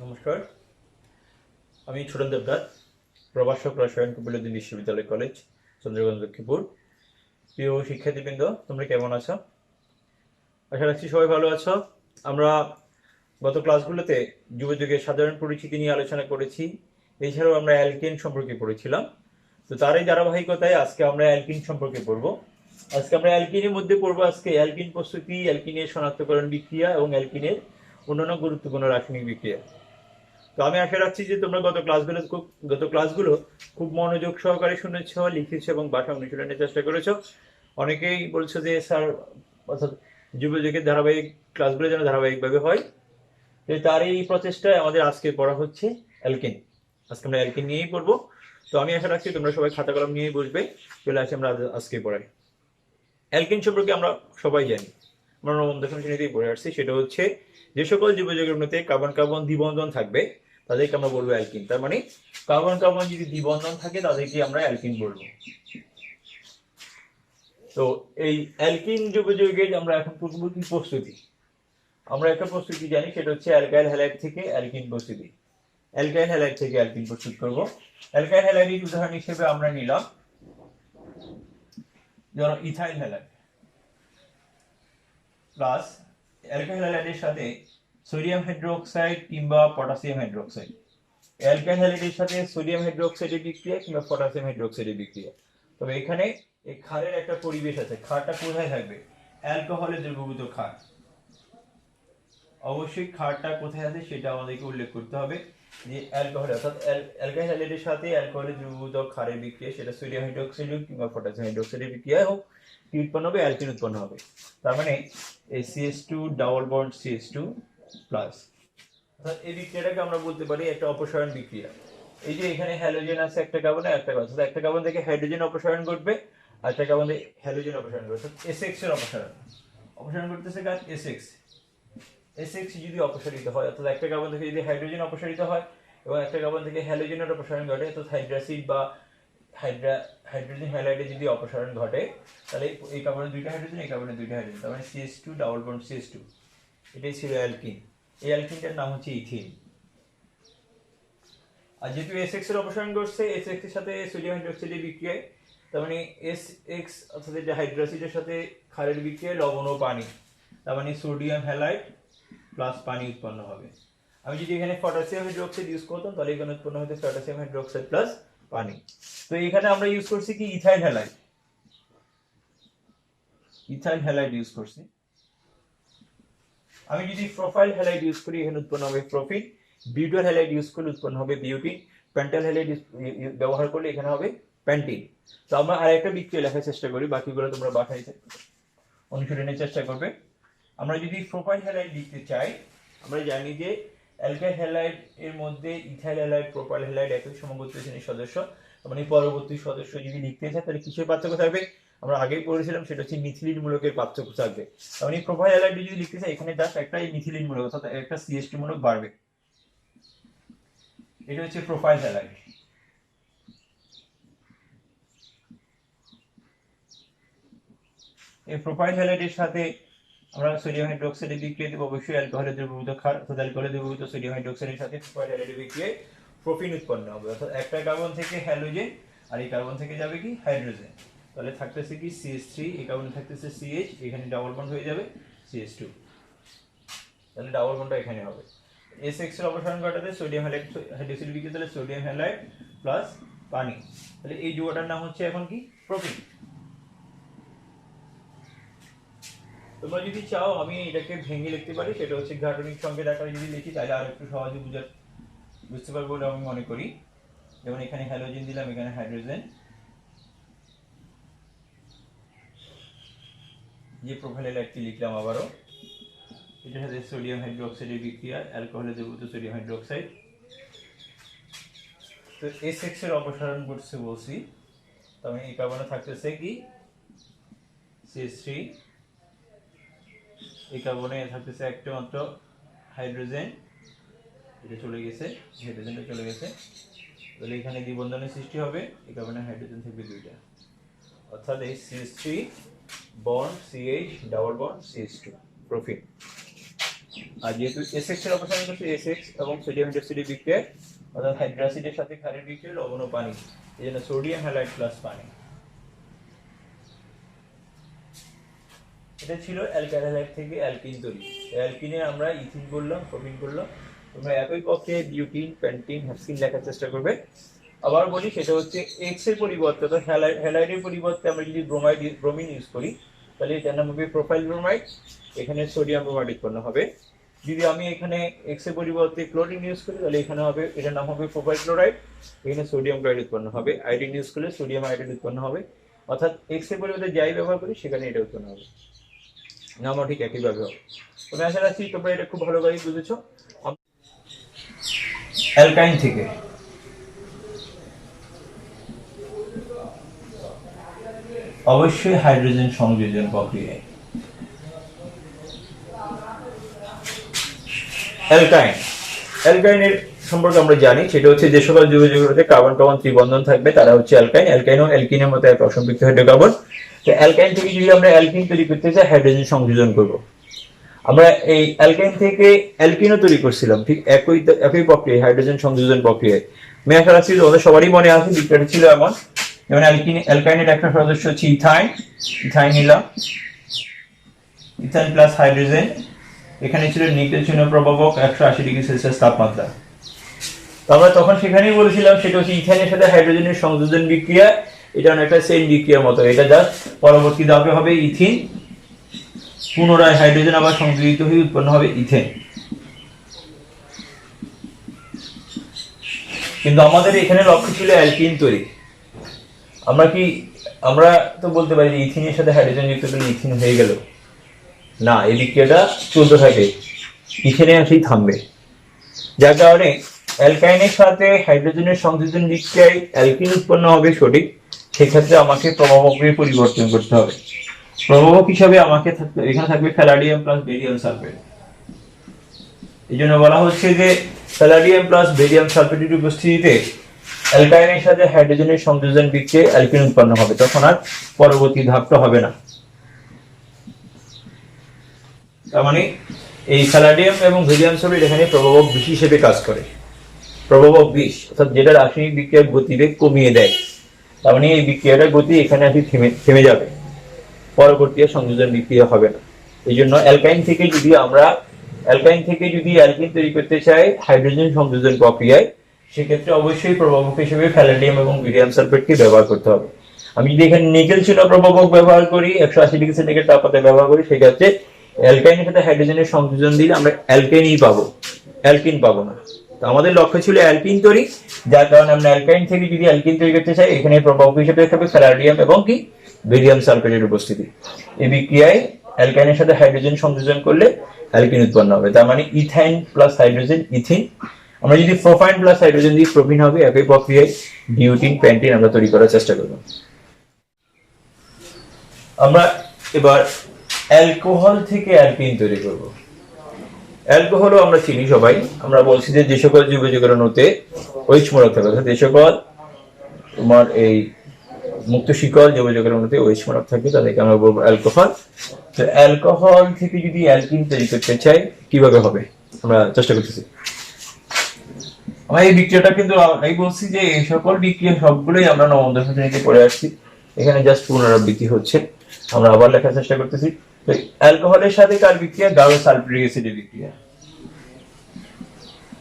নমস্কার, আমি ছোটন দেবনাথ, প্রভাষক রসায়ন কপিলদ্বীপ বিশ্ববিদ্যালয় কলেজ, চন্দ্রগঞ্জ লক্ষ্মীপুর। প্রিয় শিক্ষার্থীবৃন্দ, তোমরা কেমন আছো? আশা রাখছি সবাই ভালো আছো। আমরা গত ক্লাসগুলোতে যুগযুগের সাধারণ পরিচিতি নিয়ে আলোচনা করেছি। এছাড়াও আমরা অ্যালকেন সম্পর্কে পড়েছিলাম। তো তারই ধারাবাহিকতায় আজকে আমরা অ্যালকিন সম্পর্কে পড়বো। আজকে আমরা অ্যালকিনের মধ্যে পড়বো আজকে অ্যালকিন প্রস্তুতি, অ্যালকিনের শনাক্তকরণ বিক্রিয়া এবং অ্যালকিনের অন্যান্য গুরুত্বপূর্ণ রাসায়নিক বিক্রিয়া। তো আমি আশা রাখছি যে তোমরা গত ক্লাসগুলো খুব মনোযোগ সহকারে শুনেছ, লিখেছ এবং বাসা অনুশীলনের চেষ্টা করেছো। অনেকেই বলছো যে স্যার, অর্থাৎ যুগযুগের ধারাবাহিক ক্লাসগুলো যেন ধারাবাহিকভাবে হয়। তার এই প্রচেষ্টায় আমাদের আজকে পড়া হচ্ছে অ্যালকেন। আজকে আমরা অ্যালকেন নিয়েই পড়বো। তো আমি আশা রাখছি তোমরা সবাই খাতা কলম নিয়েই বসবে। চলে আসি আমরা আজকে পড়াই। অ্যালকেন সম্পর্কে আমরা সবাই জানি, আমরা নবম দশম শ্রেণীতেই পড়ে আসছি। সেটা হচ্ছে যে সকল যুগযুগের মধ্যে কার্বন কার্বন দ্বিবন্ধন থাকবে তাদেরকে আমরা বলবো অ্যালকিন। তার মানে কার্বন কার্বন যদি দ্বিবন্ধন থাকে তাদেরকে আমরা অ্যালকিন বলবো। তো এই অ্যালকিন যুগযুগের আমরা এখন পূর্ববর্তী প্রস্তুতি, আমরা একটা প্রস্তুতি জানি, সেটা হচ্ছে অ্যালকাইল হ্যালাইড থেকে অ্যালকিন প্রস্তুতি। অ্যালকাইল হ্যালাইড থেকে অ্যালকিন প্রস্তুত করব। অ্যালকাইল হ্যালাইডের উদাহরণ হিসেবে আমরা নিলাম ধরো ইথাইল হ্যালাইড প্লাস অ্যালকাইল হ্যালাইডের সাথে সোডিয়াম হাইড্রোক্সাইড কিংবা পটাশিয়াম হাইড্রোক্সাইড। অ্যালকাইল হ্যালাইডের সাথে সোডিয়াম হাইড্রোক্সাইডের বিক্রিয়া কিংবা পটাশিয়াম হাইড্রোক্সাইডের বিক্রিয়া। তবে এখানে এই ক্ষারের একটা পরিবেশ আছে। ক্ষারটা কোথায় থাকবে? অ্যালকোহলে দ্রবীভূত ক্ষার। অবশ্যই ক্ষারটা কোথায় আছে সেটা আমাদেরকে উল্লেখ করতে হবে। যে অ্যালকোহল অর্থাৎ অ্যালকাইল হ্যালাইডের সাথে অ্যালকোহলে দ্রবীভূত ক্ষারের বিক্রিয়া, সেটা সোডিয়াম হাইড্রোক্সাইড হোক কিংবা পটাশিয়াম হাইড্রোক্সাইডের বিক্রিয়ায় হোক, কি উৎপন্ন হবে? অ্যালকিন উৎপন্ন হবে। তার মানে এই CH2 double bond CH2 plus, অর্থাৎ এই বিক্রিয়াটাকে আমরা বলতে পারি একটা অপসারণ বিক্রিয়া। এই যে এখানে হ্যালোজেন আছে একটা কার্বনে, একটা কার্বন, একটা কার্বন থেকে হাইড্রোজেন অপসারণ ঘটবে আর একটা কার্বন থেকে হ্যালোজেন অপসারণ ঘটবে, অর্থাৎ SX এর অপসারণ করতেছে কাজ SX। SX যদি অপসারিত হয়, অর্থাৎ একটা কার্বন থেকে যদি হাইড্রোজেন অপসারিত হয় এবং একটা কার্বন থেকে হ্যালোজেনের অপসারণ ঘটে, অর্থাৎ হাইড্রাসিড বা হাইড্রোজেন হ্যালাইডে যদি অপসারণ ঘটে, তাহলে এই কার্বনের দুইটা হাইড্রোজেন, এই কার্বনের দুইটা হাইড্রোজেন, তার মানে CH2 ডাবল বন্ড CH2। এটাই ছিল অ্যালকিন। এই অ্যালকিনটার নাম হচ্ছে ইথিন। আর যেহেতু SX এর অপসারণ ঘটছে SX এর সাথে সোডিয়াম হাইড্রোক্সাইডের বিক্রিয়ায়, তার মানে SX অর্থাৎ এটা হাইড্রাসিডের সাথে ক্ষারের বিক্রিয়ায় লবণ ও পানি, তার মানে সোডিয়াম হ্যালাইড প্লাস পানি উৎপন্ন হবে। আমি যদি এখানে পটাশিয়াম হাইড্রোক্সাইড ইউজ করতাম তাহলে এখানে উৎপন্ন হতো পটাশিয়াম হাইড্রোক্সাইড প্লাস পানি। তো এখানে আমরা ইউজ করছি কি? Ethyl halide. Ethyl halide use করছি। আমি যদি প্রোপাইল হ্যালাইড ইউজ করি এখানে উৎপন্ন হবে প্রোপিন। বিউটাইল হ্যালাইড ইউজ করলে উৎপন্ন হবে বিউটিন। পেন্টাইল হ্যালাইড ব্যবহার করলে এখানে হবে প্যান্টিন। তো আমরা আরেকটা বিক্রিয়া লেখার চেষ্টা করি, বাকিগুলো তোমরা বাসায় অনুসরণের চেষ্টা করবে। আমরা যদি প্রোপাইল হ্যালাইড লিখতে চাই, আমরা জানি যে অ্যালকাইল হ্যালাইড এর মধ্যে ইথাইল হ্যালাইড, প্রোপাইল হ্যালাইড একই সমগোত্রীয় শ্রেণীর সদস্য। মানে পরবর্তী সদস্য যদি লিখতে চাই তাহলে কিসের পার্থক্য থাকবে? আমরা আগেই পড়েছিলাম, সেটা হচ্ছে মিথিলিন মূলকের পার্থক্য থাকবে। মানে প্রোপাইল হ্যালাইড যদি লিখতে চাই এখানে জাস্ট একটা মিথিলিন মূলক অর্থাৎ একটা CH2 মূলক বাড়বে। এটা হচ্ছে প্রোপাইল হ্যালাইড। এই প্রোপাইল হ্যালাইডের সাথে আমরা সোডিয়াম হাইড্রোক্সাইডের বিক্রিয়া দেব। অবশ্যই অ্যালকোহলের দ্রবীভূত ক্ষার অর্থাৎ অ্যালকোহলের দ্রবীভূত সোডিয়াম হাইড্রোক্সাইডের সাথে প্রোপাইল হ্যালাইডের বিক্রিয়ায় প্রোপিন উৎপন্ন হবে, অর্থাৎ একটা কার্বন থেকে হ্যালোজেন আর এই কার্বন থেকে যাবে কি? হাইড্রোজেন। তাহলে থাকতেছে কি? CH3, এই কার্বনে থাকতেছে CH, এখানে ডাবল বন্ড হয়ে যাবে CH2, তাহলে ডাবল বন্ডটা এখানে হবে। SX এর অপসারণ ঘটাতে সোডিয়াম হ্যালাইড হাইড্রোক্সাইড বিক্রিয়া, তাহলে সোডিয়াম হ্যালাইড প্লাস পানি, তাহলে এই যৌগটার নাম হচ্ছে এখন কি? প্রোপিন। তোমরা যদি চাও আমি এটাকে ভেঙে লিখতে পারি, সেটা হচ্ছে গাঠনিক সংকেত আকারে যদি লিখি তাহলে আর একটু সহজে বুঝতে পারবো বলে আমি মনে করি। যেমন এখানে হ্যালোজেন দিলাম, এখানে হাইড্রোজেন, যে প্রোপাইল হ্যালাইডটি লিখলাম আবারও, এটার সাথে সোডিয়াম হাইড্রোক্সাইডের বিক্রিয়া, অ্যালকোহলের দ্রবীভূত সোডিয়াম হাইড্রোক্সাইড। তো SX এর অপসারণ ঘটছে বলছি, তবে এই কার্বনে থাকতেছে কি? CH3, এই কার্বনে থাকতেছে একটা মাত্র হাইড্রোজেন, এটা চলে গেছে, হাইড্রোজেনটা চলে গেছে, তাহলে এখানে দ্বিবন্ধনের সৃষ্টি হবে, এই কার্বনে হাইড্রোজেন থাকবে দুইটা, অর্থাৎ এই CH3 bond CH double bond CH2 propene. আর যেহেতু Sx এর অপসারণ করছে Sx এবং সোডিয়াম হাইড্রোক্সাইড বিক্রিয়ায় অর্থাৎ হাইড্রোক্সাইডের সাথে ক্ষারের বিক্রিয়ায় লবণ ও পানি, এই জন্য সোডিয়াম হ্যালাইড প্লাস পানি। এটা ছিল অ্যালকাইল হ্যালাইড থেকে অ্যালকিন তৈরি। অ্যালকিনে আমরা ইথিন বললাম, প্রোপিন বললাম। তোমরা একই পক্ষে বিউটিন, প্যান্টিন, হেক্সিন লেখার চেষ্টা করবে। আবার বলি, সেটা হচ্ছে এক্স এর পরিবর্তে অর্থাৎ হ্যালাইডের পরিবর্তে আমরা যদি ব্রোমিন ইউজ করি, তাহলে এটার নাম হবে প্রোপাইল ব্রোমাইড, এখানে সোডিয়াম ব্রোমাইড উৎপন্ন হবে। যদি আমি এখানে এক্স এর পরিবর্তে ক্লোরিন ইউজ করি, তাহলে এখানে হবে, এটার নাম হবে প্রোপাইল ক্লোরাইড, এখানে সোডিয়াম ক্লোরাইড উৎপন্ন হবে। আয়োডিন ইউজ করলে সোডিয়াম আয়োডাইড উৎপন্ন হবে। অর্থাৎ এক্স এর পরিবর্তে যাই ব্যবহার করি সেখানে এটা উৎপন্ন হবে, নামও ঠিক একইভাবে হবে। তবে আশা রাখছি তোমরা এটা খুব ভালোভাবে বুঝেছো। অ্যালকাইন থেকে অবশ্যই হাইড্রোজেন সংযোজন প্রক্রিয়ায়। অ্যালকাইনের সম্পর্কে আমরা জানি, সেটা হচ্ছে যে সকল যৌগগুলোতে কার্বন কার্বন ত্রিবন্ধন থাকবে তারা হচ্ছে অ্যালকাইন। অ্যালকাইন ও অ্যালকিনের মতো এক অসম্পৃক্ত হাইড্রোকার্বন। তো অ্যালকাইন থেকে যদি আমরা অ্যালকিন তৈরি করতে চাই, হাইড্রোজেন সংযোজন করব। আমরা এই অ্যালকাইন থেকে অ্যালকিনও তৈরি করছিলাম, ঠিক একই প্রক্রিয়ায়, হাইড্রোজেন সংযোজন প্রক্রিয়ায়। আমি আশা রাখছি তোমাদের সবারই মনে আছে বিক্রিয়াটা ছিল এমন, যেমন অ্যালকাইনের একটা সদস্য হচ্ছে ইথাইন, ইথাইন নিলাম, ইথাইন প্লাস হাইড্রোজেন, এখানে ছিল নিকেল চিহ্ন প্রভাবক 180°C তাপমাত্রা। তো আমরা তখন সেখানেই বলেছিলাম সেটা হচ্ছে ইথাইনের সাথে হাইড্রোজেনের সংযোজন বিক্রিয়া, এটা অনেকটা সেম বিক্রিয়ার মতো। এটা জাস্ট পরবর্তী ধাপে হবে ইথিন, পুনরায় হাইড্রোজেন আবার সংযোজিত হয়ে উৎপন্ন হবে ইথেন। কিন্তু আমাদের এখানে লক্ষ্য ছিল অ্যালকিন তৈরি। আমরা তো বলতে পারি যে ইথিনের সাথে হাইড্রোজেন যুক্ত করলে ইথিন হয়ে গেল না, এই বিক্রিয়াটা চলতে থাকে, ইথেনে আসেই থামবে। যার কারণে অ্যালকাইনের সাথে হাইড্রোজেনের সংযোজন বিক্রিয়ায় অ্যালকিন উৎপন্ন হবে সঠিক, সেক্ষেত্রে আমাকে প্রভাবকের পরিবর্তন করতে হবে। প্রভাবক হিসাবে আমাকে এখানে থাকবে প্যালাডিয়াম প্লাস বেরিয়াম সালফেট। এই জন্য বলা হচ্ছে যে প্যালাডিয়াম প্লাস বেরিয়াম সালফেটের উপস্থিতিতে অ্যালকাইনের সাথে হাইড্রোজেনের সংযোজন বিক্রিয়ায় অ্যালকিন উৎপন্ন হবে, তখন আর পরবর্তী ধাপটা হবে না। তার মানে এই প্যালাডিয়াম এবং বেরিয়াম সালফেট এখানে প্রভাবক বিশ হিসেবে কাজ করে। প্রভাবক বিশ অর্থাৎ যেটা রাসায়নিক বিক্রিয়ার গতিবেগ কমিয়ে দেয়। তার মানে এই বিক্রিয়াটার গতি এখানে আসি থেমে যাবে, পরবর্তী সংযোজন বিক্রিয়া হবে না। এই জন্য অ্যালকাইন থেকে যদি অ্যালকিন তৈরি করতে চাই হাইড্রোজেন সংযোজন প্রক্রিয়ায়, সেক্ষেত্রে অবশ্যই প্রভাবক হিসেবে প্যালাডিয়াম এবং বেরিয়াম সালফেটকে ব্যবহার করতে হবে। আমি যদি এখানে নিকেল চিহ্ন প্রভাবক ব্যবহার করি, 180°C তাপমাত্রায় ব্যবহার করি, সেক্ষেত্রে অ্যালকাইনের সাথে হাইড্রোজেনের সংযোজন দিলে আমরা অ্যালকেনই পাবো, অ্যালকিন পাবো না। তো আমাদের লক্ষ্য ছিল অ্যালকিন তৈরি, যার কারণে আমরা অ্যালকাইন থেকে যদি অ্যালকিন তৈরি করতে চাই, এখানে প্রভাবক হিসেবে থাকবে প্যালাডিয়াম এবং কি বেরিয়াম সালফেটের উপস্থিতি। এই বিক্রিয়ায় অ্যালকাইনের সাথে হাইড্রোজেন সংযোজন করলে অ্যালকিন উৎপন্ন হবে। তার মানে ইথাইন প্লাস হাইড্রোজেন ইথিন। আমরা যদি প্রোপাইন প্লাস হাইড্রোজেন দিই প্রোপিন হবে। একই প্রক্রিয়ায় বিউটিন, প্যান্টিন আমরা তৈরি করার চেষ্টা করব। আমরা এবার অ্যালকোহল থেকে অ্যালকিন তৈরি করব। অ্যালকোহলও আমরা চিনি সবাই, আমরা বলছি যে সকল যৌগের অণুতে OH মূলক থাকে, অর্থাৎ যে সকল তোমার এই মুক্ত শিকল যৌগের অণুতে OH মূলক থাকে তাদেরকে আমরা বলবো অ্যালকোহল। তো অ্যালকোহল থেকে যদি অ্যালকিন তৈরি করতে চাই কিভাবে হবে আমরা চেষ্টা করতেছি। আমরা এই বিক্রিয়াটা কিন্তু আমি বলছি যে এই সকল বিক্রিয়া সবগুলোই আমরা নবম দশম শ্রেণীতে পড়ে আসছি, এখানে জাস্ট পুনরাবৃত্তি হচ্ছে। আমরা আবার লেখার চেষ্টা করতেছি। তো অ্যালকোহলের সাথে কার বিক্রিয়া? গাঢ় সালফিউরিক অ্যাসিডের বিক্রিয়া।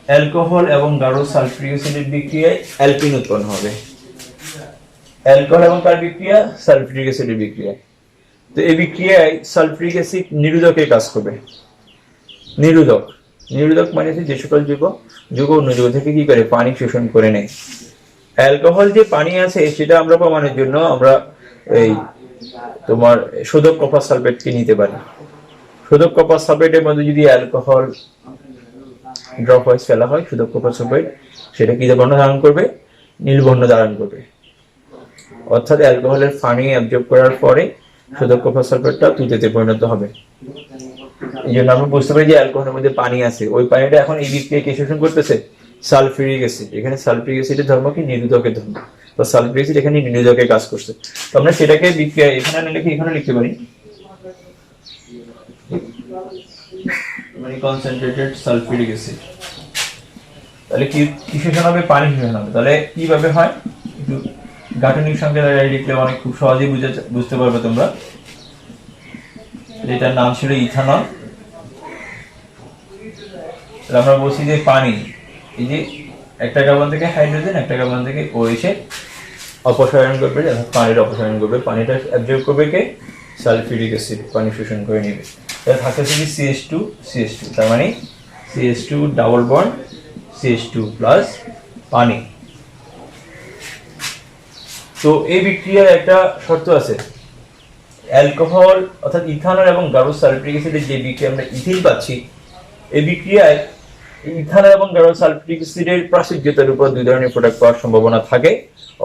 অ্যালকোহল এবং গাঢ় সালফিউরিক অ্যাসিডের বিক্রিয়ায় অ্যালকিন উৎপন্ন হবে। অ্যালকোহল এবং কার বিক্রিয়া? সালফিউরিক অ্যাসিডের বিক্রিয়া। তো এই বিক্রিয়ায় সালফিউরিক অ্যাসিড নিরোধকের কাজ করবে। নিরোধক মানে যে সকল যৌগ অন্য যৌগ থেকে কি করে? পানি শোষণ করে নেয়। অ্যালকোহল যে পানি আছে সেটা আমরা প্রমাণের জন্য আমরা এই তোমার শোধক কপার সালফেটকে নিতে পারি। শোধক কপার সালফেটের মধ্যে যদি অ্যালকোহল ড্রপ ওয়াইজ ফেলা হয়, শোধক কপার সালফেট সেটা কি বর্ণ ধারণ করবে? নীল বর্ণ ধারণ করবে। অর্থাৎ অ্যালকোহলের পানি অ্যাবজর্ব করার পরে শোধক কপার সালফেটটা তুতেতে পরিণত হবে। এই জন্য আমরা বুঝতে পারি যে অ্যালকোহলের মধ্যে পানি আছে, ওই পানিটা এখন এই বিক্রিয়া কে শোষণ করতেছে? Sulphuric acid. এখানে সালফিউরিক অ্যাসিডের ধর্ম কি? নিরোধকের ধর্ম। তো সালফিউরিক অ্যাসিড এখানে নিরোধকের কাজ করছে। তো আমরা সেটাকে বিক্রিয়া এখানে লিখে এখানে লিখতে পারি। মানে কনসেন্ট্রেটেড সালফিউরিক অ্যাসিড। তাহলে কি কি শোষণ হবে? পানি শোষণ হবে। তাহলে কিভাবে হয় একটু গাঠনিক সংখ্যা দ্বারা লিখলে অনেক খুব সহজেই বুঝতে পারবে তোমরা। এটার নাম ছিল ইথানল। আমরা বলছি যে পানি, এই যে একটা কার্বন থেকে হাইড্রোজেন, একটা কার্বন থেকে OH অপসারণ করবে, অর্থাৎ পানির অপসারণ করবে। পানিটা অ্যাবজর্ব করবে কে? সালফিউরিক অ্যাসিড, পানি শোষণ করে নেবে। তাহলে থাকতেছে কি CH2, তার মানে CH2 double bond CH2 plus পানি। তো এই বিক্রিয়ার একটা শর্ত আছে, অ্যালকোহল অর্থাৎ ইথানল এবং গাঢ় সালফিউরিক অ্যাসিডের যে বিক্রিয়া আমরা ইথিন পাচ্ছি, এই বিক্রিয়ায় ইথানল এবং গাঢ় সালফিউরিক অ্যাসিডের প্রাচুর্যতার উপর দুই ধরনের প্রোডাক্ট পাওয়ার সম্ভাবনা থাকে।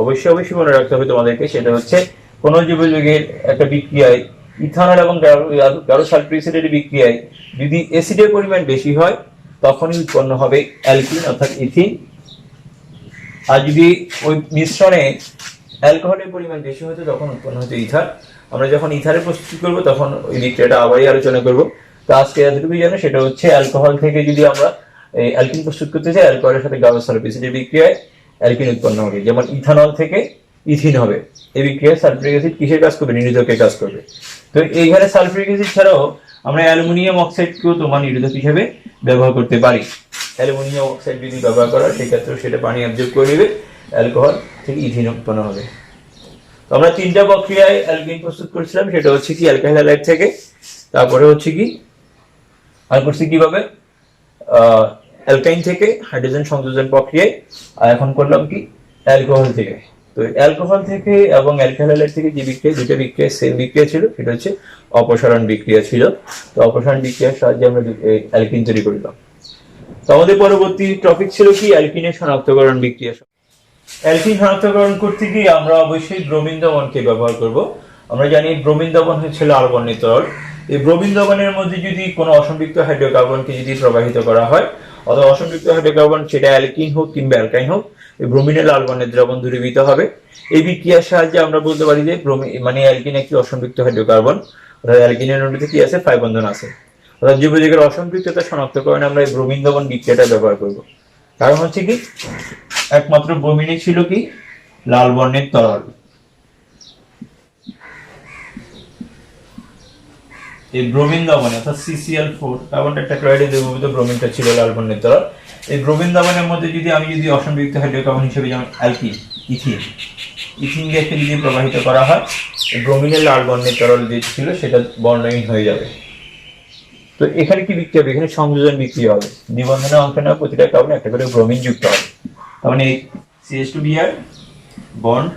অবশ্যই মনে রাখতে হবে তোমাদেরকে, সেটা হচ্ছে কোন জৈব যৌগের একটা বিক্রিয়ায় ইথানল এবং গাঢ় সালফিউরিক অ্যাসিডের বিক্রিয়ায় যদি অ্যাসিডের পরিমাণ বেশি হয় তখনই উৎপন্ন হবে অ্যালকিন অর্থাৎ ইথিন। আর যদি ওই মিশ্রণে অ্যালকোহলের পরিমাণ বেশি হতো তখন উৎপন্ন হতো ইথার। আমরা যখন ইথারের প্রস্তুতি করব তখন ওই বিক্রিয়াটা আবারই আলোচনা করব। তো আজকে এতটুকুই জানো, সেটা হচ্ছে অ্যালকোহল থেকে যদি আমরা এই অ্যালকিন প্রস্তুত করতে চাই, অ্যালকোহলের সাথে গাঢ় সালফিউরিক অ্যাসিডের বিক্রিয়ায় অ্যালকিন উৎপন্ন হবে। যেমন ইথানল থেকে ইথিন হবে। এই বিক্রিয়ায় সালফিউরিক অ্যাসিড কিসের কাজ করবে? নিরোধকের কাজ করবে। তো এইখানে সালফিউরিক অ্যাসিড ছাড়াও আমরা অ্যালুমিনিয়াম অক্সাইডকেও তোমার নিরোধক হিসেবে ব্যবহার করতে পারি। অ্যালুমিনিয়াম অক্সাইড যদি ব্যবহার করা, সেক্ষেত্রে সেটা পানি অ্যাবজর্ব করে নেবে, অ্যালকোহল থেকে ইথিন উৎপন্ন হবে। তো আমরা তিনটা প্রক্রিয়ায় অ্যালকিন প্রস্তুত করেছিলাম, সেটা হচ্ছে কি অ্যালকাইল হ্যালাইড থেকে, তারপরে হচ্ছে কি আর করছি কিভাবে অ্যালকাইন থেকে হাইড্রোজেন সংযোজন প্রক্রিয়ায়, আর এখন করলাম কি অ্যালকোহল থেকে। তো অ্যালকোহল থেকে এবং অ্যালকাইল হ্যালাইড থেকে যে বিক্রিয়া, দুটো বিক্রিয়া সেম বিক্রিয়া ছিল, সেটা হচ্ছে অপসারণ বিক্রিয়া ছিল। তো অপসারণ বিক্রিয়ার সাহায্যে আমরা অ্যালকিন তৈরি করলাম। তো আমাদের পরবর্তী টপিক ছিল কি অ্যালকিনের শনাক্তকরণ বিক্রিয়া। অ্যালকিন শনাক্তকরণ করতে গিয়ে আমরা অবশ্যই ব্রোমিন দ্রবণকে ব্যবহার করব। আমরা জানি ব্রোমিন দ্রবণ হচ্ছে লাল বর্ণের তরল। এই ব্রোমিন দ্রবণের মধ্যে যদি কোনো অসম্পৃক্ত হাইড্রোকার্বনকে যদি প্রবাহিত করা হয়, অথবা অসম্পৃক্ত হাইড্রোকার্বন সেটা অ্যালকিন হোক কিংবা অ্যালকাইন হোক, এই ব্রোমিনের লাল বর্ণের দ্রবণ দূরীভূত হবে। এই বিক্রিয়ার সাহায্যে আমরা বলতে পারি যে মানে অ্যালকিন একটি অসম্পৃক্ত হাইড্রোকার্বন, অর্থাৎ অ্যালকিনের মধ্যে কি আছে? 5 বন্ধন আছে। অর্থাৎ জৈব যৌগের অসম্পৃক্ততা শনাক্তকরণে আমরা এই ব্রোমিন দ্রবণ বিক্রিয়াটা ব্যবহার করব। কারণ হচ্ছে কি একমাত্র ব্রোমিনই ছিল কি লাল বর্ণের তরল। এই ব্রোমিন দ্রবণে অর্থাৎ CCl4 কার্বন টেট্রাক্লোরাইডে দ্রবীভূত ব্রোমিনটা ছিল লাল বর্ণের তরল। এই ব্রোমিন দ্রবণের মধ্যে যদি আমি অসম্পৃক্ত হাইড্রোকার্বন হিসেবে যেমন অ্যালকিন, ইথিন গ্যাসকে যদি প্রবাহিত করা হয়, এই ব্রোমিনের লাল বর্ণের তরল যে ছিল সেটা বর্ণহীন হয়ে যাবে। তো এখানে কি বিক্রিয়া হবে? এখানে সংযোজন বিক্রিয়া হবে। নিবন্ধনে অংশ নেওয়া প্রতিটা কার্বনে একটা করে ব্রোমিন যুক্ত হবে। তার মানে CH2Br বন্ড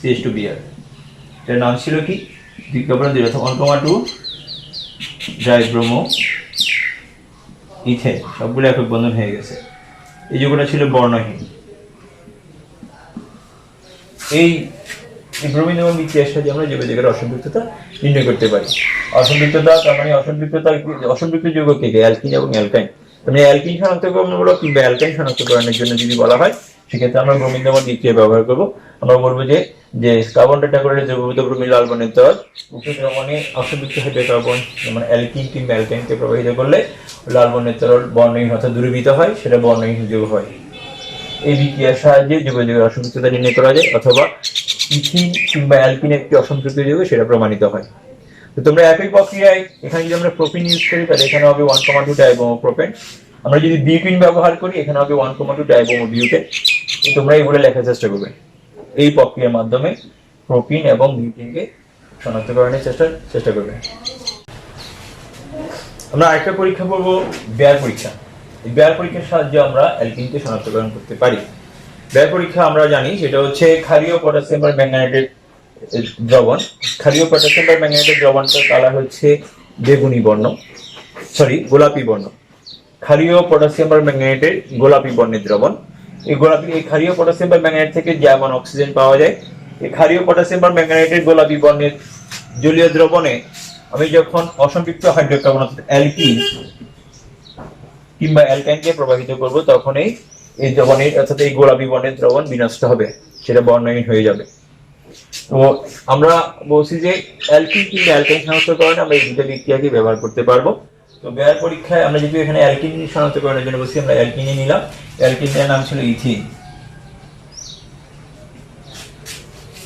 CH2Br, এটার নাম ছিল কি বিজ্ঞাপন দিল 1,2 ডাইব্রোমো ইথেন, সবগুলো একক বন্ধন হয়ে গেছে। এই যৌগটা ছিল বর্ণহীন। এই ব্রোমিন এবং বিক্রিয়ার সাহায্যে আমরা জৈব যৌগের অসম্পৃক্ততা নির্ণয় করতে পারি। অসম্পৃক্ততা তার মানে অসম্পৃক্ত যৌগ কে? অ্যালকিন এবং অ্যালকাইন। মানে অ্যালকিন শনাক্তকরণমূলক কিংবা অ্যালকাইন শনাক্তকরণের জন্য যদি বলা হয়, সেক্ষেত্রে আমরা ব্রোমিন দ্রবণ বিক্রিয়া ব্যবহার করব। আমরা বলবো যে কার্বন টেট্রাক্লোরাইডে দ্রবীভূত ব্রোমিন লাল বর্ণের তরল উক্ত দ্রবণে অসম্পৃক্ত হাইড্রোকার্বন মানে অ্যালকিন কিংবা অ্যালকাইনকে প্রবাহিত করলে লাল বর্ণের তরল বর্ণহীন অর্থাৎ দূরীভূত হয়, সেটা বর্ণহীন যৌগ হয়। এই বিক্রিয়ার সাহায্যে জৈব যৌগের অসম্পৃক্ততা নির্ণয় করা যায়, অথবা ইথিন কিংবা অ্যালকিন একটি অসম্পৃক্ত যৌগ, সেটা প্রমাণিত হয়। তো তোমরা একই প্রক্রিয়ায় এখানে যদি আমরা প্রোপিন ইউজ করি, তাহলে এখানে হবে 1,2 ডাইব্রোমো প্রোপেন। আমরা যদি বিউটেন ব্যবহার করি, এখানে হবে 1,2 ডাইব্রোমো বিউটেন। তোমরা এগুলো লেখার চেষ্টা করবে। এই প্রক্রিয়ার মাধ্যমে প্রোপিন এবং বিউটেনকে শনাক্তকরণের চেষ্টা করবে। আমরা আরেকটা পরীক্ষা করব, বেয়ার পরীক্ষা। এই বেয়ার পরীক্ষার সাহায্যে আমরা অ্যালকিনকে শনাক্তকরণ করতে পারি। বেয়ার পরীক্ষা আমরা জানি সেটা হচ্ছে ক্ষারীয় পটাশিয়াম পারম্যাঙ্গানেটের দ্রবণ। ক্ষারীয় পটাশিয়াম পারম্যাঙ্গানেটের দ্রবণটার কালার হচ্ছে গোলাপি বর্ণ। ক্ষারীয় পটাশিয়াম পারম্যাঙ্গানেটের গোলাপি বর্ণের দ্রবণ। এই ক্ষারীয় পটাশিয়াম পারম্যাঙ্গানেট থেকে যেমন অক্সিজেন পাওয়া যায়, এই ক্ষারীয় পটাশিয়াম পারম্যাঙ্গানেটের গোলাপি বর্ণের জলীয় দ্রবণে আমি যখন অসম্পৃক্ত হাইড্রোকার্বন অর্থাৎ অ্যালকিন কিংবা অ্যালকাইনকে প্রবাহিত করব, তখন এই দ্রবণের অর্থাৎ এই গোলাপি বর্ণের দ্রবণ বিনষ্ট হবে, সেটা বর্ণহীন হয়ে যাবে। তো আমরা বলছি যে অ্যালকিন কিংবা অ্যালকাইন শনাক্তকরণে আমরা এই দুটো বিক্রিয়াকে ব্যবহার করতে পারবো। তো বেয়ার পরীক্ষায় আমরা যদি এখানে অ্যালকিন শনাক্তকরণের জন্য বলছি, আমরা অ্যালকিনে নিলাম, অ্যালকিনের নাম ছিল ইথিন।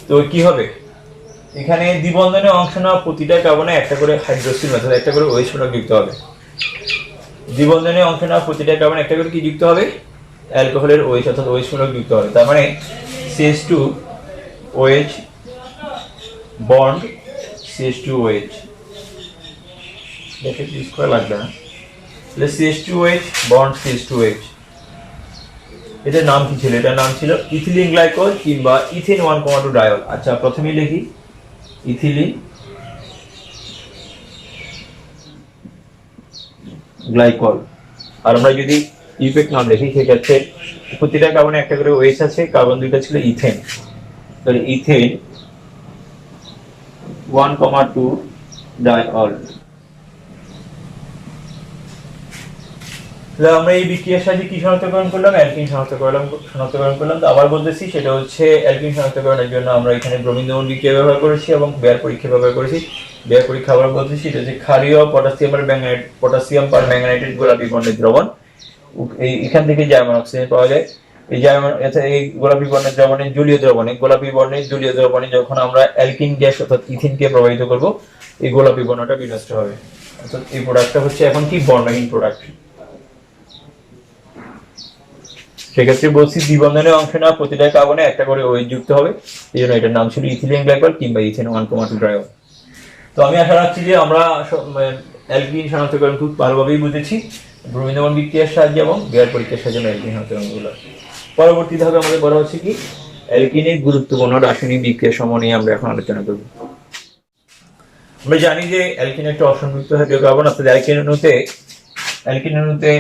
তো কি হবে, এখানে দ্বিবন্ধনে অংশ নেওয়া প্রতিটা কার্বনে একটা করে হাইড্রোক্সিল অর্থাৎ একটা করে OH মূলক যুক্ত হবে। দ্বিবন্ধনে অংশ নেওয়া প্রতিটা কার্বনে একটা করে কি যুক্ত হবে, অ্যালকোহলের OH অর্থাৎ OH মূলক যুক্ত হবে। তার মানে CH2OH বন্ড CH2OH, দেখে ইউজ করা লাগবে না, তাহলে CH2OH বন্ড CH2OH, এটার নাম কি ছিল, এটার নাম ছিল ইথিলিন গ্লাইকল কিংবা ইথেন 1,2 ডায়ল। আচ্ছা প্রথমেই লিখি ইথিলিন গ্লাইকল, আর আমরা যদি ইফেক্ট নাম লিখি সেক্ষেত্রে প্রতিটা কার্বনে একটা করে OH আছে, কার্বন দুইটা ছিল ইথেন, তাহলে ইথেন 1,2 ডায়ল। আমরা এই বিক্রিয়ার সাহায্যে কি শনাক্তকরণ করলাম, অ্যালকিন শনাক্তকরণ করলাম। তো আবার বলতেছি, সেটা হচ্ছে অ্যালকিন শনাক্তকরণের জন্য আমরা এখানে ব্রোমিন দ্রবণ বিক্রিয়া ব্যবহার করেছি এবং বেয়ার পরীক্ষা ব্যবহার করেছি। বেয়ার পরীক্ষা আবার বলতেছি, এটা হচ্ছে ক্ষারীয় পটাশিয়াম পার ম্যাঙ্গানাইটের গোলাপি বর্ণের দ্রবণ। এখান থেকে জার্মান অক্সিজেন পাওয়া যায়। এই গোলাপি বর্ণের দ্রবণে জলীয় দ্রবণে, গোলাপি বর্ণের জলীয় দ্রবণে যখন আমরা অ্যালকিন গ্যাস অর্থাৎ ইথিনকে প্রবাহিত করব, এই গোলাপি বর্ণটা বিনষ্ট হবে, অর্থাৎ এই প্রোডাক্টটা হচ্ছে এখন কি বর্ণহীন প্রোডাক্ট। সেক্ষেত্রে বলছি দ্বিবন্ধনে অংশ নেওয়া প্রতিটা কার্বনে একটা করে OH যুক্ত হবে, এই জন্য এটার নাম ছিল ইথিলিন গ্লাইকল কিংবা ইথেন 1,2 ডায়ল। তো আমি আশা রাখছি যে আমরা অ্যালকিন শনাক্তকরণ খুব ভালোভাবেই বুঝেছি ব্রোমিন দ্রবণ বিক্রিয়ার সাহায্যে এবং বেয়ার পরীক্ষার সাহায্যে অ্যালকিন শনাক্তকরণগুলো। পরবর্তী ধাপে আমাদের বলা হচ্ছে কি, অ্যালকিনের গুরুত্বপূর্ণ রাসায়নিক বিক্রিয়া সমূহ নিয়ে আমরা এখন আলোচনা করব। আমরা জানি যে অ্যালকিন একটা অসংযুক্ত হাইড্রোজেন কার্বন, অর্থাৎ অ্যালকিন অণুতে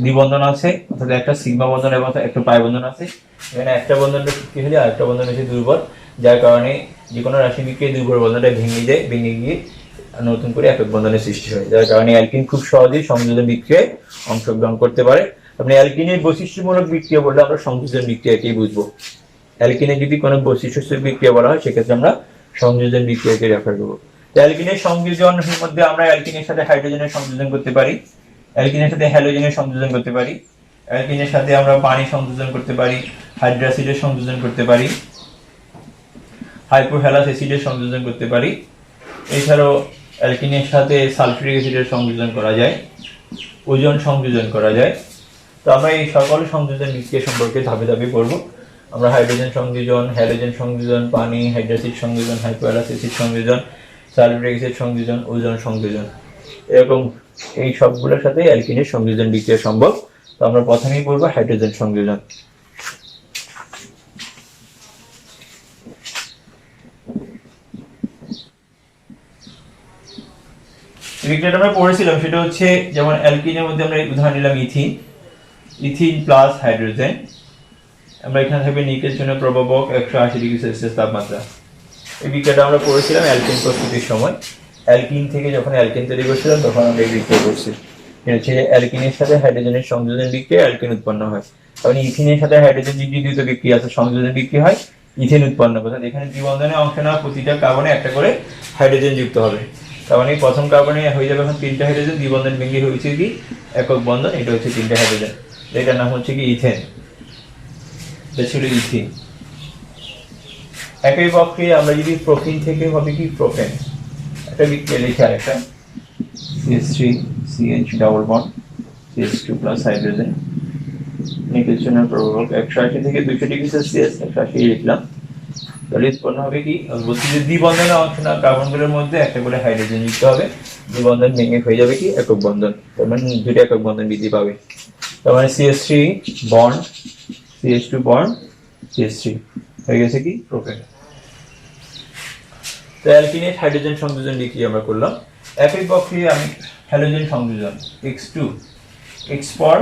দ্বিবন্ধন আছে, অর্থাৎ একটা সিগমা বন্ধন এবং একটা পাই বন্ধন আছে। এখানে একটা বন্ধনটা শক্তিশালী আর একটা বন্ধন হচ্ছে দুর্বল, যার কারণে যে কোনো রাসায়নিক বিক্রিয়ায় দুর্বল বন্ধনটা ভেঙে গিয়ে নতুন করে একক বন্ধনের সৃষ্টি হয়, যার কারণে অ্যালকিন খুব সহজেই সংযোজন বিক্রিয়ায় অংশগ্রহণ করতে পারে। আপনি অ্যালকিনের বৈশিষ্ট্যমূলক বিক্রিয়া বললে আমরা সংযোজন বিক্রিয়াকেই বুঝবো। অ্যালকিনের যদি কোনো বৈশিষ্ট্যমূলক বিক্রিয়া বলা হয় সেক্ষেত্রে আমরা সংযোজন বিক্রিয়াকে রেফার করবো। অ্যালকিনের সংযোজনের মধ্যে আমরা অ্যালকিনের সাথে হাইড্রোজেনের সংযোজন করতে পারি, অ্যালকিনের সাথে হ্যালোজেনের সংযোজন করতে পারি, অ্যালকিনের সাথে আমরা পানি সংযোজন করতে পারি, হাইড্রাসিডের সংযোজন করতে পারি, হাইপোহ্যালাস অ্যাসিডের সংযোজন করতে পারি। এছাড়াও অ্যালকিনের সাথে সালফিউরিক অ্যাসিডের সংযোজন করা যায়, ওজোন সংযোজন করা যায়। তো আমরা এই সকল সংযোজন বিক্রিয়া সম্পর্কে ধাপে ধাপে পড়ব। আমরা হাইড্রোজেন সংযোজন, হ্যালোজেন সংযোজন, পানি, হাইড্রাসিড সংযোজন, হাইপোহ্যালাস অ্যাসিড সংযোজন, সালফিউরিক অ্যাসিড সংযোজন, ওজোন সংযোজন, এরকম এই সবগুলোর সাথে অ্যালকিনের সংযোজন বিক্রিয়া সম্ভব। তো আমরা প্রথমেই বলবো হাইড্রোজেন সংযোজন। বিক্রিয়াটা আমরা পড়েছিলাম, সেটা হচ্ছে যেমন অ্যালকিনের মধ্যে আমরা উদাহরণ নিলাম ইথিন প্লাস হাইড্রোজেন। আমরা এখানে থাকবে নিকের জন্য প্রভাবক 180 ডিগ্রি সেলসিয়াস তাপমাত্রা। এই বিক্রিয়াটা আমরা পড়েছিলাম অ্যালকিন প্রস্তুতির সময়। অ্যালকিন থেকে যখন অ্যালকিন তৈরি করছিলাম তখন আমরা এই বিক্রিয়া করছি। হচ্ছে অ্যালকিনের সাথে হাইড্রোজেনের সংযোজন বিক্রিয়া অ্যালকিন উৎপন্ন হয়। কারণ ইথিনের সাথে হাইড্রোজেন যদি দ্রুত বিক্রিয়া আছে সংযোজন বিক্রিয়া হয়, ইথেন উৎপন্ন হবে। এখানে দ্বিবন্ধনে অংশ নেওয়া প্রতিটা কার্বনে একটা করে হাইড্রোজেন যুক্ত হবে। তার মানে প্রথম কার্বনে হয়ে যাবে এখন 3টা হাইড্রোজেন, দ্বিবন্ধন ভেঙে হয়েছে কি একক বন্ধন, এটা হচ্ছে 3টা হাইড্রোজেন, এটার নাম হচ্ছে কি ইথেন। এটা ছিল ইথিন। একই প্রক্রিয়া আমরা যদি প্রোপিন থেকে হবে কি প্রোপেন, একটা বিক্রিয়া লিখে আরেকটা CH3CH double bond CH2 plus hydrogen, nickel চেনের প্রভাবক 180 থেকে 200 ডিগ্রি সেলসিয়াস 180 লিখলাম। তাহলে উৎপন্ন হবে কি, বলছি যে দ্বিবন্ধনে অংশ নেওয়া কার্বনগুলোর মধ্যে একটা করে হাইড্রোজেন যুক্ত হবে, দ্বিবন্ধন ভেঙে হয়ে যাবে কি একক বন্ধন, তার মানে দুটো একক বন্ধন বৃদ্ধি পাবে। তার মানে CH3 bond CH2 bond CH3 হয়ে গেছে কি প্রোপেন। তো অ্যালকিনের হাইড্রোজেন সংযোজন বিক্রিয়া আমরা করলাম। একই প্রক্রিয়া আমি হ্যালোজেন সংযোজন X2 X for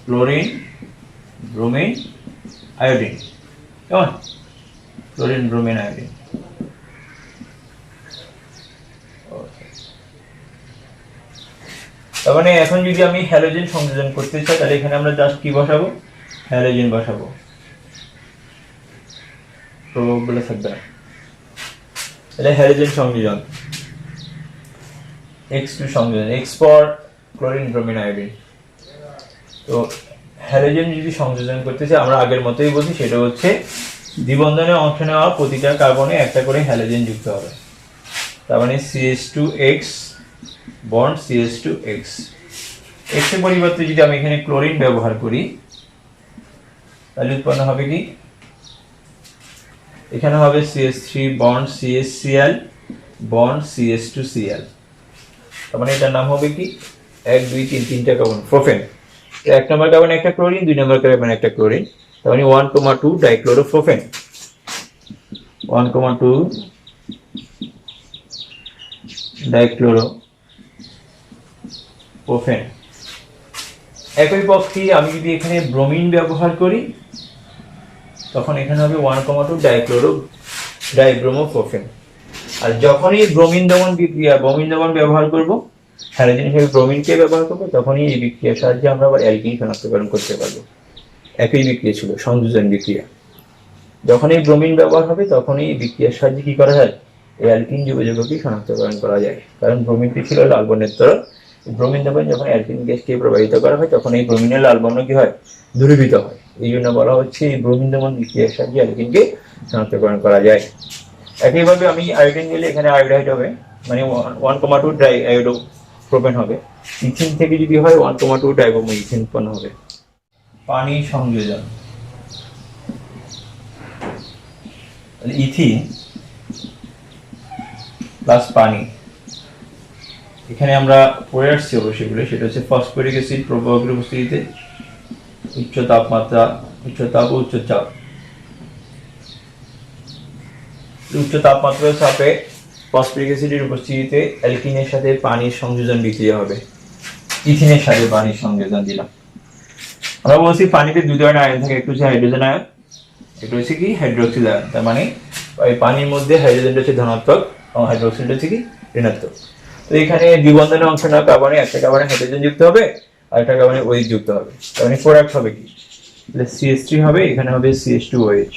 chlorine, bromine, iodine, কেমন ক্লোরিন, ব্রোমিন, আয়োডিন। তার মানে এখন যদি আমি হ্যালোজেন সংযোজন করতে চাই তাহলে এখানে আমরা জাস্ট কি বসাবো, হ্যালোজেন বসাবো, প্রভাবগুলো থাকবে না। এটা হ্যালোজেন সংযোজন। X2 সংযোজন, X for chlorine bromine iodine. তো হ্যালোজেন যদি সংযোজন করতে চাই আমরা আগের মতোই বলছি, সেটা হচ্ছে দ্বিবন্ধনে অংশ নেওয়া প্রতিটা কার্বনে একটা করে হ্যালোজেন যুক্ত হবে। তার মানে CH2X বন্ড CH2X। X এর পরিবর্তে যদি আমি এখানে ক্লোরিন ব্যবহার করি তাহলে উৎপন্ন হবে কি, এখানে হবে CH3 bond CHCl bond CH2Cl। তার মানে এটার নাম হবে কি 1 2 3 তিনটা কার্বন প্রোপেন। তো 1 নম্বর কার্বনে একটা ক্লোরিন, 2 নম্বর কার্বনে একটা ক্লোরিন, তার মানে 1,2 ডাইক্লোরোপ্রোপেন। 1,2 ডাইক্লোরোপ্রোপেন। একই পক্ষে আমি যদি এখানে ব্রোমিন ব্যবহার করি তখন এখানে হবে 1,2 ডাইব্রোমোপ্রোপেন। আর যখনই ব্রোমিন দমন বিক্রিয়া, ব্রোমিন দমন ব্যবহার করব, হ্যালোজেন হিসেবে ব্রোমিনকে ব্যবহার করব, তখনই এই বিক্রিয়ার সাহায্যে আমরা আবার অ্যালকিন শনাক্তকরণ করতে পারবো। একই বিক্রিয়া ছিল, সংযোজন বিক্রিয়া। যখনই ব্রোমিন ব্যবহার হবে তখনই এই বিক্রিয়ার সাহায্যে কি করা যায়, এই অ্যালকিন যৌগকে শনাক্তকরণ করা যায়। কারণ ব্রোমিনটি ছিল লাল বর্ণের তরল, ব্রোমিন দ্রবণ যখন অ্যালকিন গ্যাসকে প্রবাহিত করা হয় তখন এই ব্রোমিনের লাল বর্ণ কি হয়, দূরীভূত হয়। এই জন্য বলা হচ্ছে এই ব্রোমিন দমন বিক্রিয়ার সাহায্যে অ্যালকিনকে শনাক্তকরণ করা যায়। একইভাবে আমি আয়োডিন দিলে এখানে আয়োডাইড হবে, মানে 1,2 ডাই আয়োডো প্রোপেন হবে। ইথিন থেকে যদি হয় 1,2 ডাইব্রোমো ইথিন উৎপন্ন হবে। পানি সংযোজন, ইথিন প্লাস পানি। এখানে আমরা পড়ে আসছি অবশ্যই বলে, সেটা হচ্ছে ফসফরিক অ্যাসিড প্রবাহকের উপস্থিতিতে উচ্চ তাপমাত্রা, উচ্চ তাপ ও উচ্চ চাপ, উচ্চ তাপমাত্রার চাপে ফসফরিক অ্যাসিডের উপস্থিতিতে অ্যালকিনের সাথে পানির সংযোজন বিক্রিয়া হবে। ইথিনের সাথে পানির সংযোজন দিলাম। আমরা বলছি পানিতে দুই ধরনের আয়ন থাকে, একটু হচ্ছে হাইড্রোজেন আয়ন, একটু হচ্ছে কি হাইড্রোক্সিল আয়ন। তার মানে ওই পানির মধ্যে হাইড্রোজেনটা হচ্ছে ধনাত্মক এবং হাইড্রোক্সিলটা হচ্ছে কি ঋণাত্মক। তো এখানে দ্বিবন্ধনে অংশ নেওয়া কার্বনে একটা কার্বনে হাইড্রোজেন যুক্ত হবে আর একটা কার্বনে OH যুক্ত হবে। তার মানে প্রোডাক্ট হবে কি, CH3 হবে, এখানে হবে CH2OH।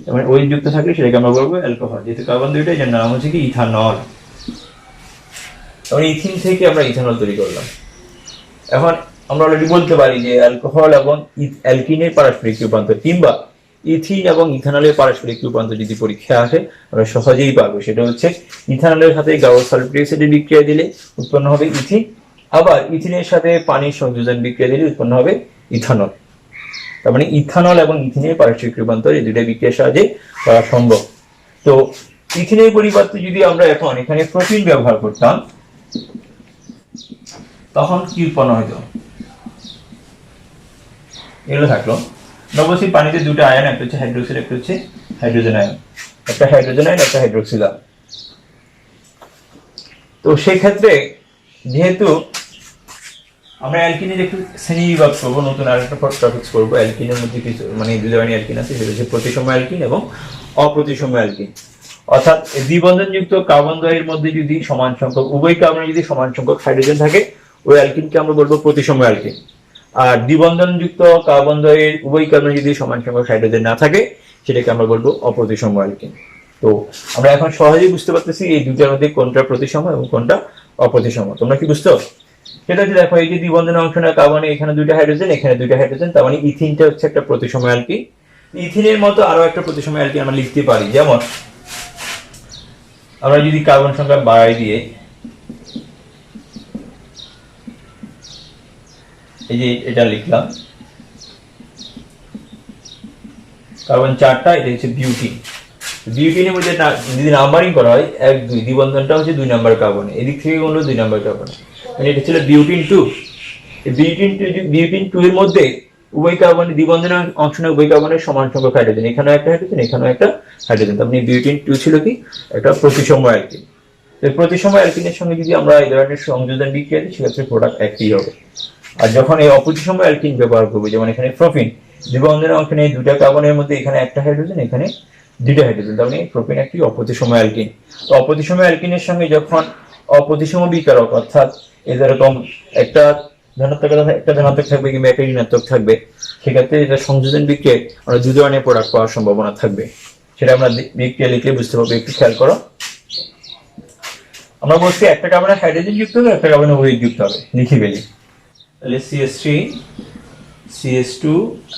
তার মানে OH যুক্ত থাকলে সেটাকে আমরা বলবো অ্যালকোহল। যেহেতু কার্বন দুইটাই, যার নাম হচ্ছে কি ইথানল। তাহলে ইথিন থেকে আমরা ইথানল তৈরি করলাম। এখন আমরা অলরেডি বলতে পারি যে অ্যালকোহল এবং অ্যালকিনের পারস্পরিক রূপান্তর কিংবা ইথিন এবং ইথানলের পারস্পরিক রূপান্তর যদি পরীক্ষা আসে আমরা সহজেই পাবো। সেটা হচ্ছে ইথানলের সাথে গাঢ় সালফিউরিক অ্যাসিডের বিক্রিয়া দিলে উৎপন্ন হবে ইথিন, আবার ইথিনের সাথে পানির সংযোজন বিক্রিয়া দিলে উৎপন্ন হবে ইথানল। তার মানে ইথানল এবং ইথিনের পারস্পরিক রূপান্তর এই দুইটা বিক্রিয়ার সাহায্যে করা সম্ভব। তো ইথিনের পরিবর্তে যদি আমরা এখন এখানে প্রোটিন ব্যবহার করতাম তখন কি উৎপন্ন হতো, এগুলো থাকলো। নবসী পানিতে দুটো আয়ন, একটা হচ্ছে হাইড্রোক্সিল, একটা হচ্ছে হাইড্রোজেন আয়ন, একটা হাইড্রোজেন আয়ন, একটা হাইড্রোক্সিল আয়ন। তো সেই ক্ষেত্রে যেহেতু আমরা অ্যালকিনের একটু শ্রেণী বিভাগ করবো, নতুন আরেকটা টপিক করবো। অ্যালকিনের মধ্যে কিছু মানে দুই ধরনের অ্যালকিন আছে, সেটা হচ্ছে প্রতিসম অ্যালকিন এবং অপ্রতিসম অ্যালকিন। অর্থাৎ দ্বিবন্ধনযুক্ত কার্বন দ্বয়ের মধ্যে যদি সমান সংখ্যক, উভয় কার্বনে যদি সমান সংখ্যক হাইড্রোজেন থাকে ওই অ্যালকিনকে আমরা বলবো প্রতিসম অ্যালকিন। আর দ্বিবন্ধনযুক্ত কার্বন দ্বয়ের উভয় কার্বনে যদি সমান সংখ্যক হাইড্রোজেন না থাকে সেটাকে আমরা বলবো অপ্রতিসম অ্যালকিন। তো আমরা এখন সহজেই বুঝতে পারতেছি এই দুইটার মধ্যে কোনটা প্রতিসম এবং কোনটা অপ্রতিসম। তোমরা কি বুঝছো? সেটা হচ্ছে দেখো, এই যে দ্বিবন্ধনে অংশ নেওয়া কার্বনে এখানে দুইটা হাইড্রোজেন, এখানে দুইটা হাইড্রোজেন, তার মানে ইথিনটা হচ্ছে একটা প্রতিসম অ্যালকিন। ইথিনের মতো আরো একটা প্রতিসম অ্যালকিন আমরা লিখতে পারি, যেমন আমরা যদি কার্বন সংখ্যা বাড়াই দিয়ে এই যে এটা লিখলাম কার্বন 4টা, এটা হচ্ছে বিউটিন। বিউটিনের মধ্যে যদি নাম্বারিং করা হয় 1 2, দ্বিবন্ধনটা হচ্ছে 2 নম্বর কার্বন, এদিক থেকে হলো 2 নম্বর কার্বন, মানে এটা ছিল বিউটিন 2। বিউটিন 2 এর মধ্যে উভয় কার্বনে দ্বিবন্ধনের অংশ নেয় উভয় কার্বনের সমান সংখ্যক হাইড্রোজেন, এখানেও একটা হাইড্রোজেন, এখানেও একটা হাইড্রোজেন। তার মানে বিউটিন 2 ছিল কি একটা প্রতিসম অ্যালকিন। তো প্রতিসম অ্যালকিনের সঙ্গে যদি আমরা এই ধরনের সংযোজন বিক্রিয়া দিই সেক্ষেত্রে প্রোডাক্ট একই হবে। আর যখন এই অপ্রতিসম অ্যালকিন ব্যবহার করবো, যেমন এখানে প্রোপিন, দ্বিবন্ধনের অংশ নেই দুইটা কার্বনের মধ্যে, এখানে একটা হাইড্রোজেন, এখানে দুইটা হাইড্রোজেন, তার মানে প্রোপিন একটি অপ্রতিসম অ্যালকিন। তো অপ্রতিসম অ্যালকিনের সঙ্গে যখন অপ্রতিসম বিকারক, অর্থাৎ এই যেরকম একটা ধনাত্মক একটা ধনাত্মক থাকবে কিংবা একটা ঋণাত্মক থাকবে, সেক্ষেত্রে এটা সংযোজন বিক্রিয়ায় আমরা দুই ধরনের প্রোডাক্ট পাওয়ার সম্ভাবনা থাকবে। সেটা আমরা বিক্রিয়া লিখলে বুঝতে পারবো। একটু খেয়াল করো, আমরা বলছি একটা কার্বনে হাইড্রোজেন যুক্ত হবে, একটা কার্বনে OH যুক্ত হবে, লিখে ফেলি। তাহলে CH3 CH2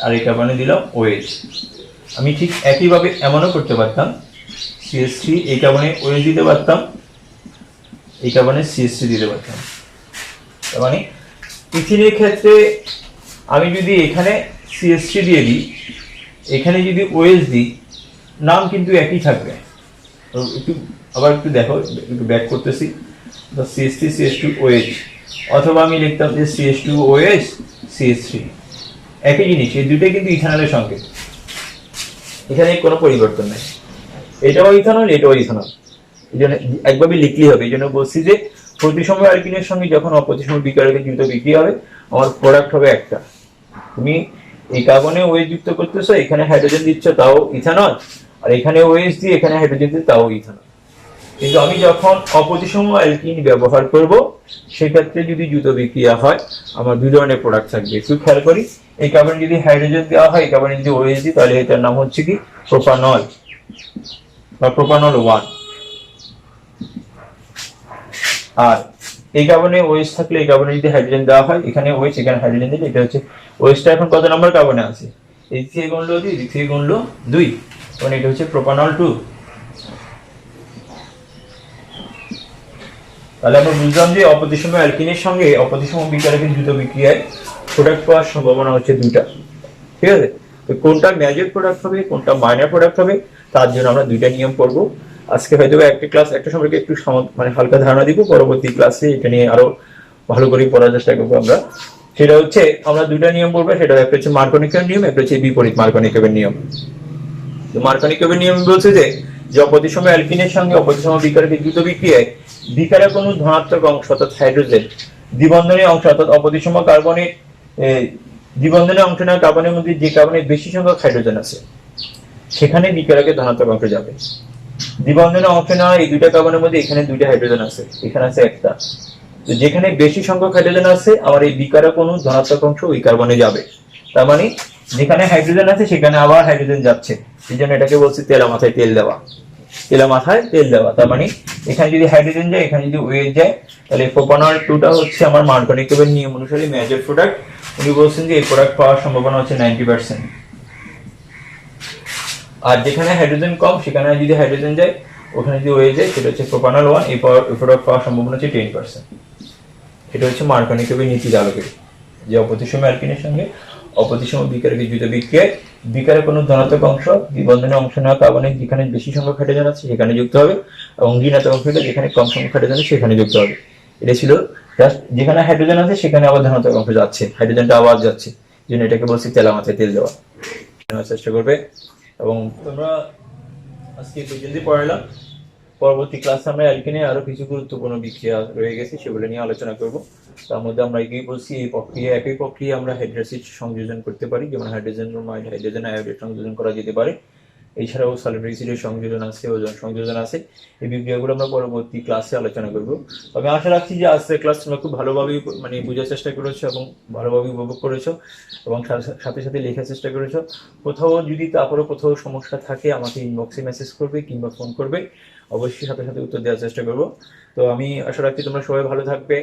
আর এই কার্বনে দিলাম OH। আমি ঠিক একইভাবে এমনও করতে পারতাম, CH3 এই কার্বনে OH দিতে পারতাম, এই কার্বনে CH3 দিতে পারতাম। তার মানে ইথিনের ক্ষেত্রে আমি যদি এখানে CH3 দিয়ে দিই, এখানে যদি OH দিই, নাম কিন্তু একই থাকবে। একটু আবার একটু দেখো, একটু ব্যাক করতেছি, CH3 CH2 OH, অথবা আমি লিখতাম যে CH2 OH CH3, একই জিনিস। এই দুটোই কিন্তু ইথানলের সংকেত, এখানে কোনো পরিবর্তন নেই। এটাও ইথানল, এটাও ইথানল, এই জন্য একভাবে লিখলেই হবে। এই জন্য বলছি যে প্রতিসম অ্যালকিনের সঙ্গে যখন অপ্রতিসম বিকারকে দ্রুত বিক্রিয়া হবে, আমার প্রোডাক্ট হবে একটা। তুমি এই কার্বনে OH যুক্ত করতেছো, এখানে হাইড্রোজেন দিচ্ছ, তাও ইথানল, আর এখানে OH দিয়ে এখানে হাইড্রোজেন দিচ্ছ, তাও ইথানল। কিন্তু আমি যখন অপ্রতিসম অ্যালকিন ব্যবহার করব, সেক্ষেত্রে যদি দ্রুত বিক্রিয়া হয়, আমার দুই ধরনের প্রোডাক্ট থাকবে। একটু খেয়াল করি, এই কার্বনে যদি হাইড্রোজেন দেওয়া হয়, এই কার্বনে যদি OH দিই, তাহলে এটার নাম হচ্ছে কি প্রোপানল বা প্রোপানল 1। আর এই কার্বনে OH থাকলে, এই কার্বনে যদি হাইড্রোজেন দেওয়া হয়, এখানে OH এখানে হাইড্রোজেন দিলে, এটা হচ্ছে OH-টা এখন কত নম্বর কার্বনে আছে, এই থেকে গুণলো 2, এই থেকে গুণলো 2, মানে এটা হচ্ছে প্রোপানল 2। তাহলে আমরা বুঝলাম যে অপ্রতিসম অ্যালকিনের সঙ্গে অপ্রতিসম বিকারকের দ্রুত বিক্রিয়ায় প্রোডাক্ট পাওয়ার সম্ভাবনা হচ্ছে দুইটা, ঠিক আছে? তো কোনটা মেজর প্রোডাক্ট হবে, কোনটা মাইনর প্রোডাক্ট হবে, তার জন্য আমরা দুইটা নিয়ম পড়বো। আজকে হয়তো একটা ক্লাস একটা সম্পর্কে একটু মানে হালকা ধারণা দিব, পরবর্তী ক্লাসে এটা নিয়ে আরো ভালো করে পড়ার চেষ্টা করবো আমরা। সেটা হচ্ছে আমরা দুইটা নিয়ম পড়বো, সেটা একটা হচ্ছে মার্কনিকের নিয়ম, একটা হচ্ছে বিপরীত মার্কনিকের নিয়ম। তো মার্কনিকের নিয়ম বলছে যে অপ্রতিসম অ্যালকিনের সঙ্গে অপ্রতিসম বিকারকের দ্রুত বিক্রিয়ায় বিকারের কোনো ধনাত্মক অংশ অর্থাৎ হাইড্রোজেন, দ্বিবন্ধনের অংশ অর্থাৎ অপ্রতিসম কার্বনের দ্বিবন্ধনের অংশ নেওয়া কার্বনের মধ্যে যে কার্বনের বেশি সংখ্যক হাইড্রোজেন আছে, সেখানে বিকারকের ধনাত্মক অংশ যাবে। দ্বিবন্ধনের অংশ নেওয়া এই দুইটা কার্বনের মধ্যে এখানে দুইটা হাইড্রোজেন আছে, এখানে আছে একটা, তো যেখানে বেশি সংখ্যক হাইড্রোজেন আছে, আমার এই বিকারক অণু ধনাত্মক অংশ ওই কার্বনে যাবে। তার মানে যেখানে হাইড্রোজেন আছে সেখানে আবার হাইড্রোজেন যাচ্ছে, এই জন্য এটাকে বলছি তেলা মাথায় তেল দেওয়া, তেলা মাথায় তেল দেওয়া। তার মানে এখানে যদি হাইড্রোজেন যায়, এখানে যদি OH যায়, তাহলে প্রোপানল 2টা হচ্ছে আমার মার্কনিকের নিয়ম অনুসারে মেজর প্রোডাক্ট। উনি বলছেন যে এই প্রোডাক্ট পাওয়ার সম্ভাবনা হচ্ছে 90%। আর যেখানে হাইড্রোজেন কম, সেখানে যদি হাইড্রোজেন যায়, ওখানে যদি OH যায়, সেটা হচ্ছে প্রোপানল 1, এই প্রোডাক্ট পাওয়ার সম্ভাবনা হচ্ছে 10%। এটা হচ্ছে মার্কনিকের নীতির আলোকে যে অপ্রতিসম অ্যালকিনের সঙ্গে অপ্রতিসম বিকারকের দ্রুত বিক্রিয়ায় বিকারের কোনো ধনাত্মক অংশ দ্বিবন্ধনে অংশ নেওয়া কার্বনের যেখানে বেশি সংখ্যক হাইড্রোজেন আছে সেখানে যুক্ত হবে, এবং ঋণাত্মক অংশটা যেখানে কম সংখ্যক হাইড্রোজেন আছে সেখানে যুক্ত হবে। এটা ছিল জাস্ট যেখানে হাইড্রোজেন আছে সেখানে আবার ধনাত্মক অংশ যাচ্ছে, হাইড্রোজেনটা আবার যাচ্ছে, জন্য এটাকে বলছি তেলা মাথায় তেল দেওয়া। চেষ্টা করবে। এবং তোমরা আজকে পর্যন্ত পড়ালাম, পরবর্তী ক্লাসে আমরা অ্যালকিনে আরো কিছু গুরুত্বপূর্ণ বিক্রিয়া রয়ে গেছে, সেগুলো নিয়ে আলোচনা করব। তার মধ্যে আমরা এগিয়ে বলছি এই প্রক্রিয়া, একই প্রক্রিয়া আমরা হাইড্রোসিড সংযোজন করতে পারি, যেমন হাইড্রোজেন ব্রোমাইড, হাইড্রোজেন আয়োডাইড সংযোজন করা যেতে পারে। এছাড়াও সালফার অ্যাসিডের সংযোজন আছে, ওজন সংযোজন আছে। এই বিক্রিয়াগুলো আমরা পরবর্তী ক্লাসে আলোচনা করব। আমি আশা রাখছি যে আজকের ক্লাস তোমরা খুব ভালোভাবে মানে বোঝার চেষ্টা করেছো এবং ভালোভাবে উপভোগ করেছো, এবং সাথে সাথে লেখার চেষ্টা করেছো। কোথাও যদি তারপরে কোথাও সমস্যা থাকে আমাকে ইনবক্সে মেসেজ করবে কিংবা ফোন করবে, অবশ্যই সাথে সাথে উত্তর দেওয়ার চেষ্টা করব। তো আমি আশা রাখছি তোমরা সবাই ভালো থাকবে,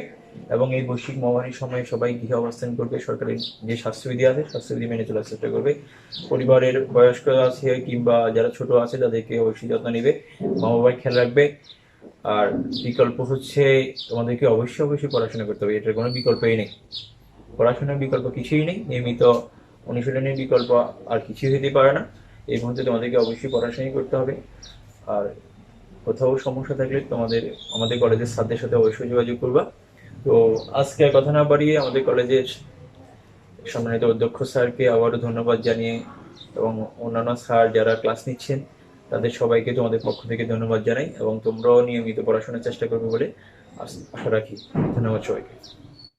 এবং এই বৈশ্বিক মহামারীর সময় সবাই গৃহে অবস্থান করবে, সরকারের যে স্বাস্থ্যবিধি আছে স্বাস্থ্যবিধি মেনে চলার চেষ্টা করবে। পরিবারের বয়স্ক আছে কিংবা যারা ছোট আছে তাদেরকে অবশ্যই যত্ন নেবে, মা বাবার খেয়াল রাখবে। আর বিকল্প হচ্ছে তোমাদেরকে অবশ্যই পড়াশোনা করতে হবে, এটার কোনো বিকল্পই নেই। পড়াশোনার বিকল্প কিছুই নেই, নিয়মিত অনুশীলনের বিকল্প আর কিছুই হতে পারে না। এই মুহূর্তে তোমাদেরকে অবশ্যই পড়াশোনাই করতে হবে। আর কোথাও সমস্যা থাকলে আমাদের কলেজের স্যারদের সাথে অবশ্যই যোগাযোগ করবা। তো আজকে কথা না বাড়িয়ে আমাদের কলেজের সম্মানিত অধ্যক্ষ স্যারকে আবারও ধন্যবাদ জানিয়ে, এবং অন্যান্য স্যার যারা ক্লাস নিচ্ছেন তাদের সবাইকে তোমাদের পক্ষ থেকে ধন্যবাদ জানাই, এবং তোমরাও নিয়মিত পড়াশোনার চেষ্টা করবে বলে আশা রাখি। ধন্যবাদ সবাইকে।